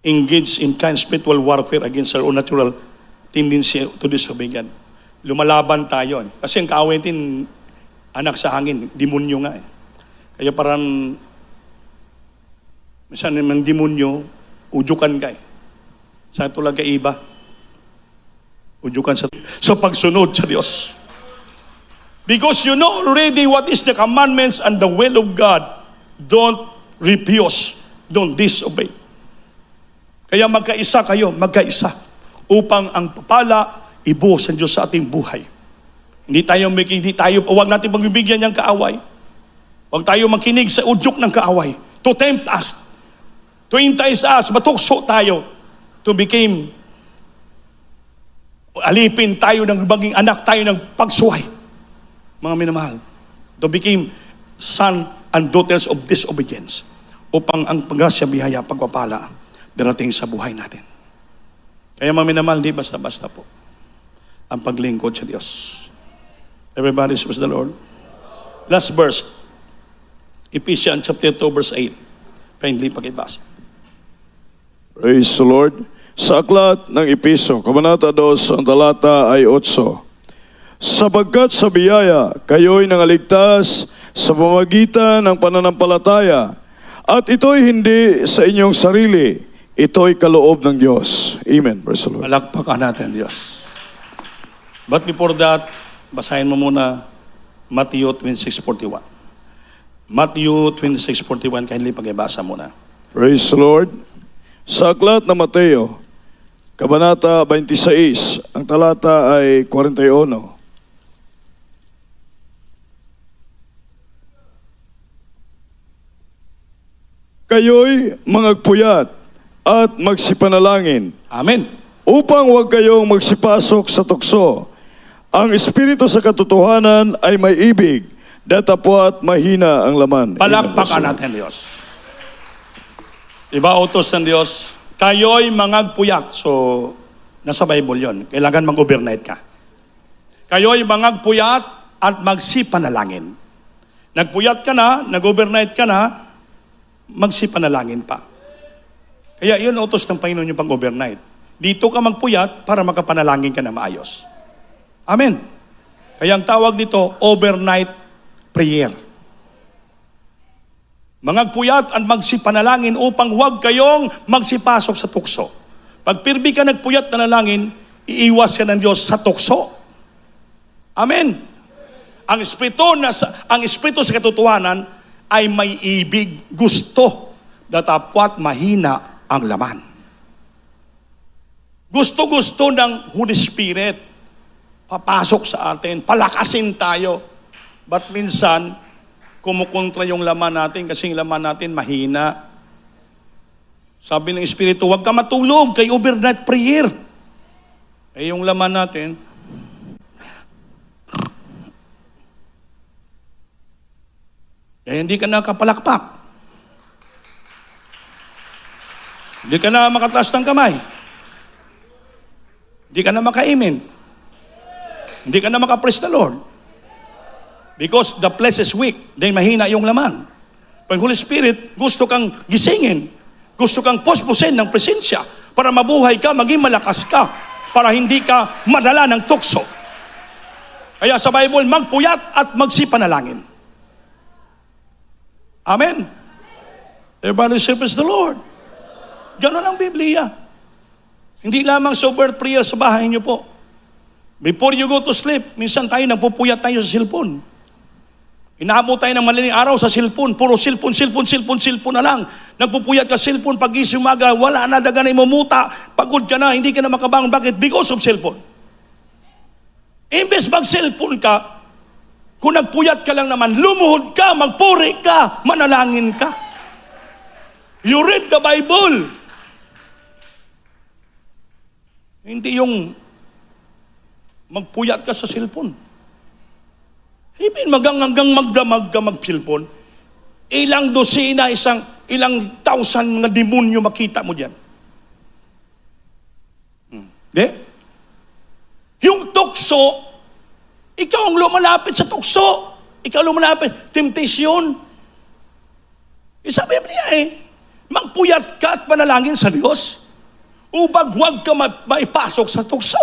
Engage in kind spiritual warfare against our own natural tendency to disobey God. Lumalaban tayo eh. Kasi ang kaaway natin, anak sa hangin, demonyo nga eh. Kaya parang, minsan ng demonyo, ujukan ka eh. Sa tulad kay iba. Ujukan sa pagsunod sa Diyos. Because you know already what is the commandments and the will of God. Don't refuse. Don't disobey. Kaya magkaisa kayo, magkaisa. Upang ang papala, ibuhos ng Diyos sa ating buhay. Huwag natin magbibigyan niyang kaaway. Huwag tayo makinig sa udyok ng kaaway. To tempt us. To entice us. Matukso tayo. To become alipin tayo ng maging anak tayo ng pagsuway. Mga minamahal. To become son and daughters of disobedience. Upang ang paggrasya, biyaya, pagpapala darating sa buhay natin. Kaya mga minamahal, di basta-basta po ang paglingkod sa Diyos. Everybody praise the Lord. Last verse. Ephesians chapter 2 verse 8. Kindly pakibasa. Praise the Lord. Sa aklat ng Episo, Kabanata 2, ang talata ay 8. Sapagkat sa biyaya, kayo'y nangaligtas sa pamamagitan ng pananampalataya, at ito'y hindi sa inyong sarili, ito'y kaloob ng Diyos. Amen. Praise the Lord. Palakpakan natin Diyos. But before that, basahin mo muna Matthew 26:41. Matthew 26:41, kindly pakibasa muna. Praise the Lord. Sa aklat ng Mateo, Kabanata 26, ang talata ay 41. Kayo'y mangagpuyat at magsipanalangin Amen. upang huwag kayong magsipasok sa tukso. Ang espiritu sa katotohanan ay may ibig, datapwat mahina ang laman. Palakpakan natin Diyos. Iba utos ng Diyos, kayo'y mangagpuyat. So, nasa Bible yon. Kailangan mag-overnight ka. Kayo'y mangagpuyat at magsipanalangin. Nagpuyat ka na, nag-overnight ka na, magsipanalangin pa. Kaya yun utos ng Panginoon yung pag-overnight. Dito ka magpuyat para makapanalangin ka na maayos. Amen. Kaya ang tawag dito, overnight prayer. Mangagpuyat at magsipanalangin upang huwag kayong magsipasok sa tukso. Pag pirmi ka nagpuyat na nalangin, iiwas ka ng Diyos sa tukso. Amen. Ang espiritu sa katotohanan ay may ibig, gusto, datapwat mahina ang laman. Gusto-gusto ng Holy Spirit papasok sa atin, palakasin tayo. But minsan, kumukontra yung laman natin kasi yung laman natin mahina. Sabi ng Espiritu, huwag ka matulog kay overnight prayer. Eh yung laman natin, eh hindi ka nakapalakpak. Hindi ka na makataas ng kamay. Hindi ka na makaimin. Hindi ka na makapraise the Lord. Because the flesh is weak. Dahil mahina yung laman. Pag Holy Spirit, gusto kang gisingin. Gusto kang pospusin ng presensya para mabuhay ka, maging malakas ka, para hindi ka madala ng tukso. Kaya sa Bible, magpuyat at magsipanalangin. Amen. Everybody praise the Lord. Ganon ang Biblia. Hindi lamang sa overt prayer sa bahay niyo po. Before you go to sleep, minsan tayo nagpupuyat tayo sa cellphone. Inaabot tayo ng madaling araw sa cellphone. Puro cellphone na lang. Nagpupuyat ka cellphone, pag-gising umaga, wala na, daga na imumuta, pagod ka na, hindi ka na makabangon. Bakit? Because of cellphone. Imbes mag-cellphone ka, kung nagpuyat ka lang naman, lumuhod ka, magpuri ka, manalangin ka. You read the Bible. Hindi yung magpuyat ka sa cellphone. Hanggang magdamag ka mag-cellphone, ilang dosina, ilang thousand mga demonyo makita mo dyan. Di? Yung tukso, ikaw ang lumalapit sa tukso. Ikaw lumalapit. Temptation. Sa Biblia magpuyat ka at panalangin sa Diyos. Upang huwag ka maipasok sa tukso.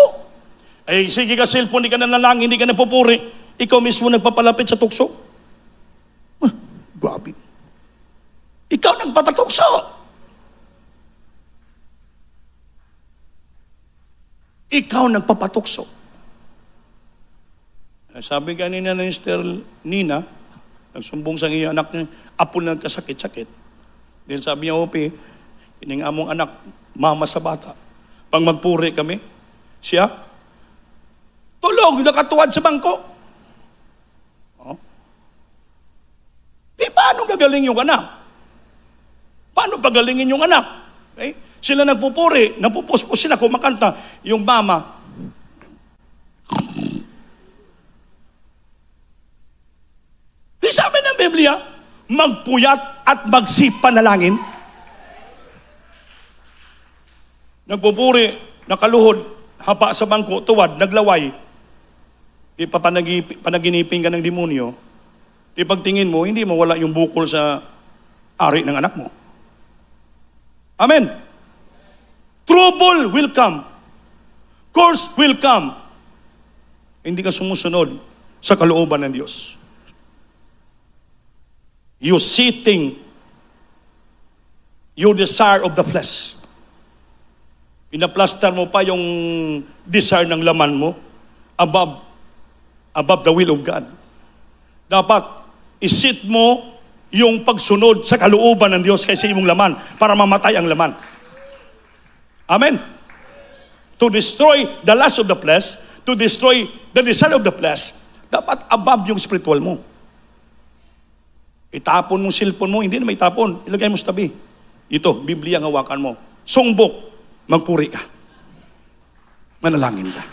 Ay, sige ka cellphone, hindi ka nanalangin, hindi ka napupuri. Ikaw mismo nagpapalapit sa tukso. Grabe. Ikaw nagpapatukso. Ikaw nagpapatukso. Sabi kanina ni Sister Nina, nagsumbong sa iyo anak niya, apo na nagkasakit-sakit. Dahil sabi niya, Ope, ining among anak, mama sa bata. Pag magpuri kami, siya, tulog, nakatuwad sa bangko. Oh. Di paano gagaling yung anak? Paano pagalingin yung anak? Okay? Sila nagpupuri, napupuspos sila, kumakanta. Yung mama, di sabi ng Biblia, magpuyat at magsipanalangin. Nagpupuri, nakaluhod, hapa sa bangko, tuwad, naglaway. Di pa panaginipin ka ng demonyo. Di pagtingin mo, hindi mo wala yung bukol sa ari ng anak mo. Amen. Trouble will come. Curse will come. Hindi ka sumusunod sa kalooban ng Diyos. You sitting your desire of the flesh. Pinaplastar mo pa yung desire ng laman mo above the will of God. Dapat isit mo yung pagsunod sa kalooban ng Diyos kaysa imong laman para mamatay ang laman. Amen. To destroy the lust of the flesh, to destroy the desire of the flesh, dapat above yung spiritual mo. Itapon mo cellphone mo, hindi na may tapon. Ilagay mo sa tabi. Ito, Biblia ang hawakan mo. Songbok, magpuri ka. Manalangin ka.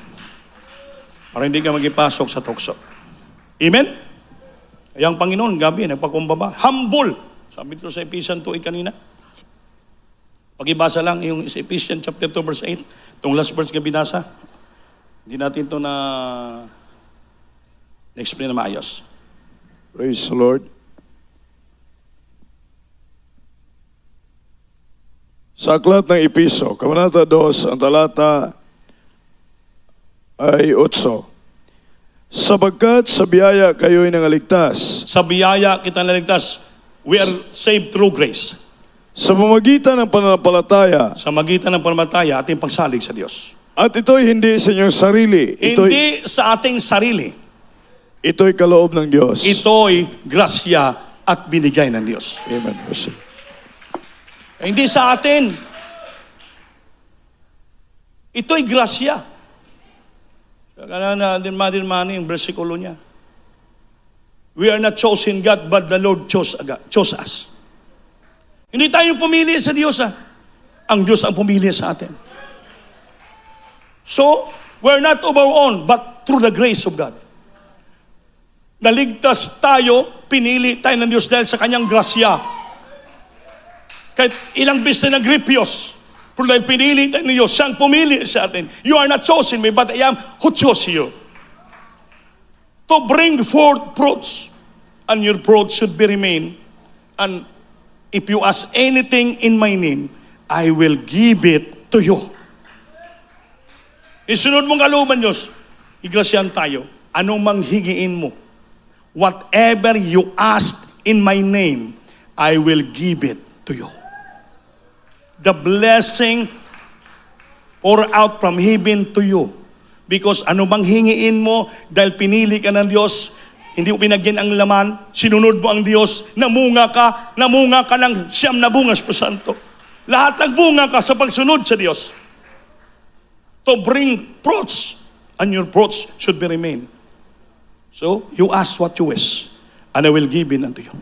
Para hindi ka magipasok sa tukso. Amen? Kaya ang Panginoon, gabi, nagpakumbaba. Humble. Sabi ito sa Ephesians 2:8 kanina. Pag-ibasa lang yung sa Ephesians chapter 2 verse 8. Itong last verse nga binasa. Hindi natin ito na-explain na maayos. Praise the Lord. Sa aklat ng Episo, Kabanata 2, ang talata ay 8. Sapagkat sa biyaya kayo'y nangaligtas. Sa biyaya kita naligtas. We are saved through grace. Sa pamamagitan ng pananampalataya. Sa magitan ng panampalataya, ating pagsalig sa Diyos. At ito'y hindi sa inyong sarili. Hindi sa ating sarili. Ito'y kaloob ng Diyos. Ito'y grasya at binigay ng Diyos. Amen. Hindi sa atin. Ito'y grasya. Kaya din yung versikulo niya. We are not chosen God, but the Lord chose us. Hindi tayo pumili sa Diyos. Ang Diyos ang pumili sa atin. So, we're not of our own, but through the grace of God. Naligtas tayo, pinili tayo ng Diyos dahil sa kanyang grasya. Kahit ilang beses na nagripios, pero dahil pinili tayo ng Diyos, siyang pumili sa atin. You are not chosen me, but I am who chose you. To bring forth fruits, and your fruit should be remain. And if you ask anything in my name, I will give it to you. Isunod mong kalooban, Diyos, igrasyan tayo. Anong manghingiin mo? Whatever you ask in my name, I will give it to you. The blessing pour out from heaven to you. Because ano bang hingiin mo dahil pinili ka ng Diyos, hindi mo pinagyan ang laman, sinunod mo ang Diyos, namunga ka ng siyam na bunga sa Santo. Lahat ng bunga ka sa pagsunod sa Diyos. To bring fruits, and your fruits should be remain. So, you ask what you wish, and I will give it unto you.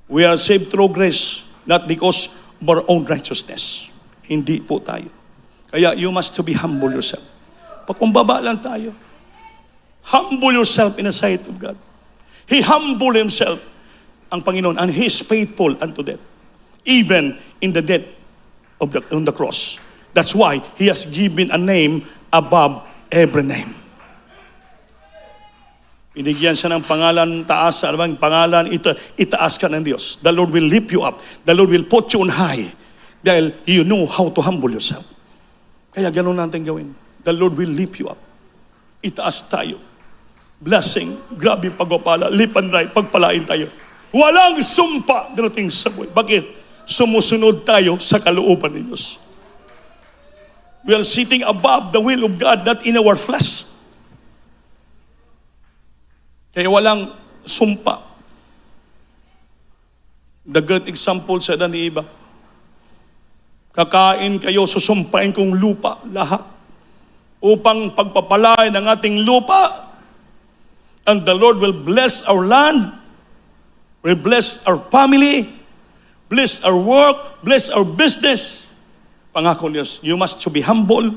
We are saved through grace, not because of our own righteousness. Hindi po tayo. Kaya you must to be humble yourself. Pagkumbaba lang tayo. Humble yourself in the sight of God. He humbled himself, ang Panginoon, and He is faithful unto death. Even in the death on the cross. That's why He has given a name above every name. Binigyan siya ng pangalan taas, pangalan itaas ka ng Diyos. The Lord will lift you up. The Lord will put you on high. Dahil you know how to humble yourself. Kaya ganun natin gawin. The Lord will lift you up. Itaas tayo. Blessing, grabe pagpapala, lipanray, pagpalain tayo. Walang sumpa darating sa buhay. Bakit? Sumusunod tayo sa kalooban ng Diyos. We are sitting above the will of God, not in our flesh. Kaya walang sumpa. The great example sa ni iba. Kakain kayo, susumpain kong lupa, lahat. Upang pagpapalain ang ating lupa. And the Lord will bless our land, will bless our family, bless our work, bless our business. Pangako ni Diyos, you must to be humble.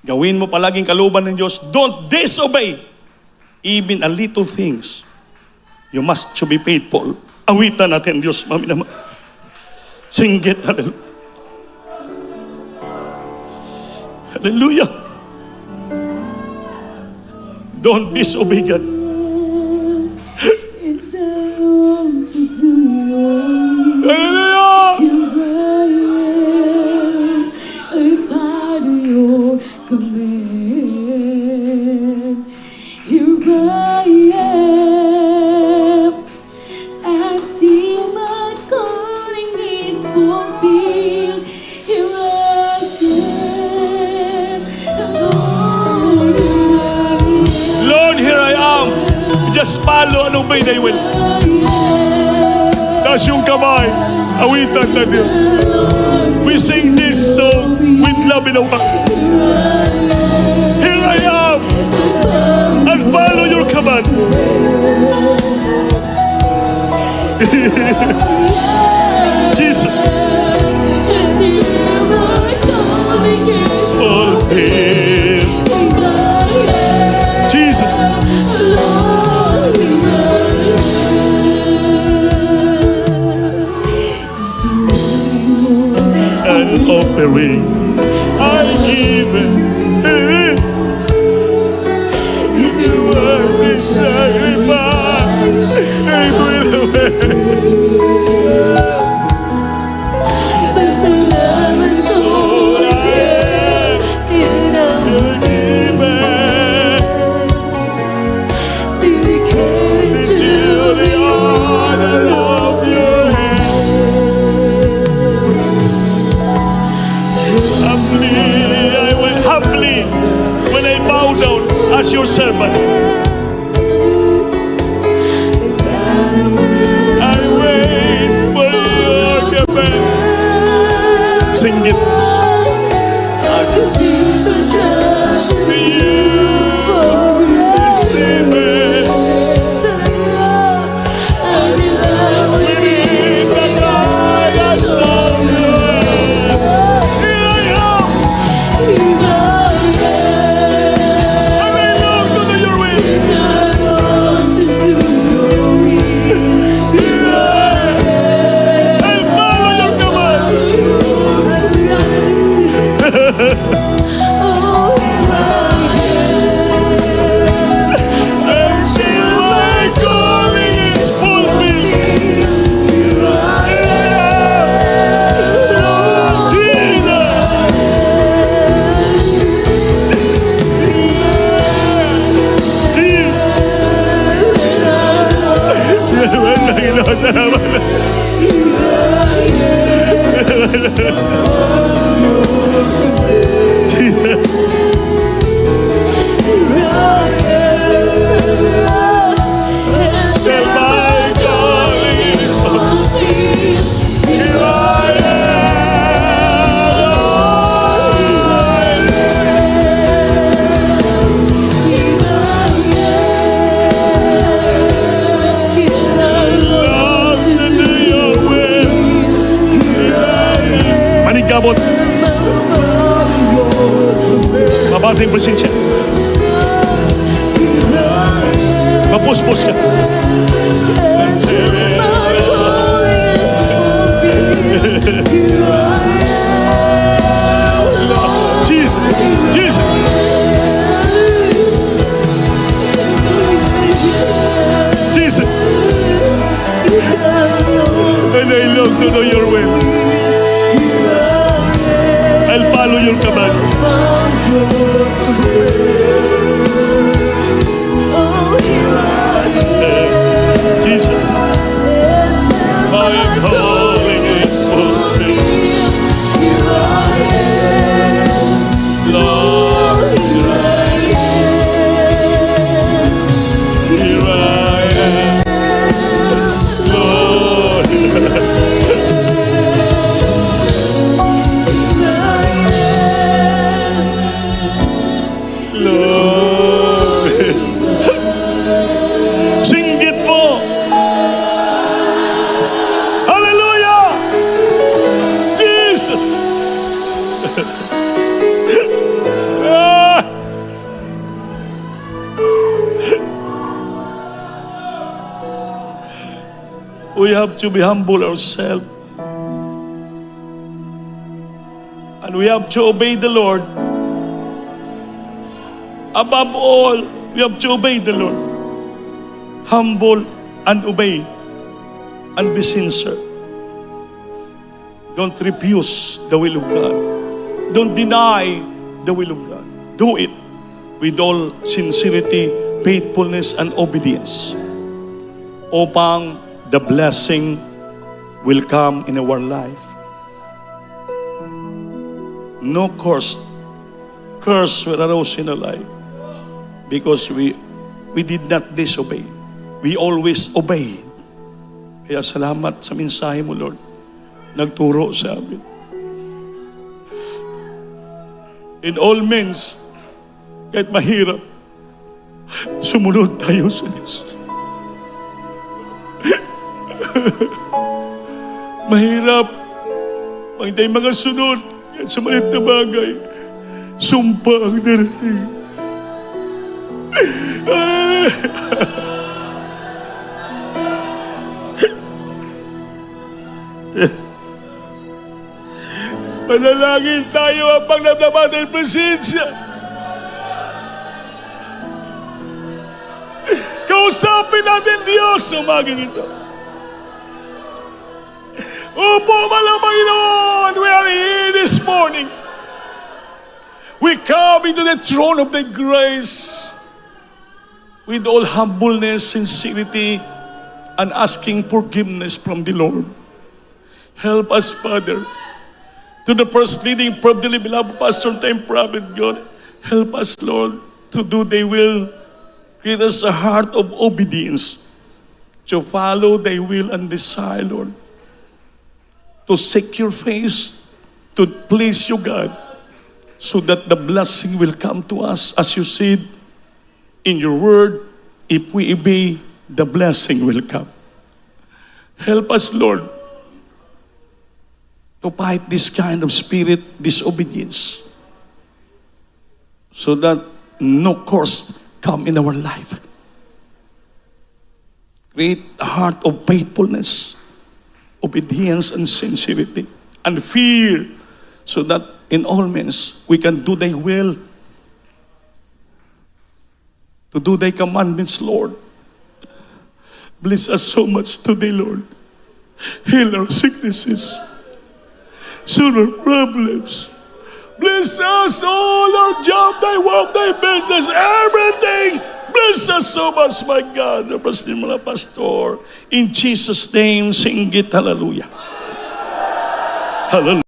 Gawin mo palaging kalooban ng Diyos. Don't disobey even a little things. You must to be faithful. Awitan natin Diyos, mami naman. Singgit, hallelujah. Hallelujah. Don't disobey God. And I long to do your Hallelujah. I follow your command. Here I am, until my calling is fulfilled. Here I am, Lord, Lord, here I am. Just follow and obey thy will. Taas yung kamay. Awitan natin. We sing this song with love in our heart. Here I am. And follow your command. Jesus. Fulfill. Jesus. An offering I give it. You are the sacrifice. I will obey. So I will give it to the honor of your hand. Humbly, when I bow down as your servant, I wait for your command. Sing it. Manigabot. Mabating presensya. Mapuspos ka. Jesus. Jesus. Jesus. And I long to know your will. I'll follow your command. Oh, here I am. We have to be humble ourselves. And we have to obey the Lord. Above all, we have to obey the Lord. Humble and obey. And be sincere. Don't refuse the will of God. Don't deny the will of God. Do it with all sincerity, faithfulness, and obedience. Upang the blessing will come in our life. No curse will arise in our life because we did not disobey. We always obeyed. Kaya salamat sa mensahe mo, Lord. Nagturo sa amin. In all means, kahit mahirap, sumunod tayo sa Diyos. Mahirap, pag tayo mga sunod, kahit sa maliit na bagay, sumpa ang darating. Panalangin tayo ang pagdamdaman ng presensya. Kausapin natin Diyos sa umagang ito. Opo, malang Panginoon, we are here this morning. We come into the throne of the grace with all humbleness, sincerity, and asking forgiveness from the Lord. Help us, Father. To the first leading from the beloved Pastor Time Prophet God, help us, Lord, to do thy will. Give us a heart of obedience to follow thy will and desire, Lord. To seek your face, to please you, God, so that the blessing will come to us as you said in your word. If we obey, the blessing will come. Help us, Lord, to fight this kind of spirit, disobedience, so that no curse come in our life. Create a heart of faithfulness, obedience, and sincerity, and fear, so that in all means we can do thy will, to do thy commandments, Lord. Bless us so much today, Lord. Heal our sicknesses, soothe our problems. Bless us all, our job, thy work, thy business, everything. Bless us so much, my God. Bless din mga pastor. In Jesus' name, sing it, hallelujah. Hallelujah.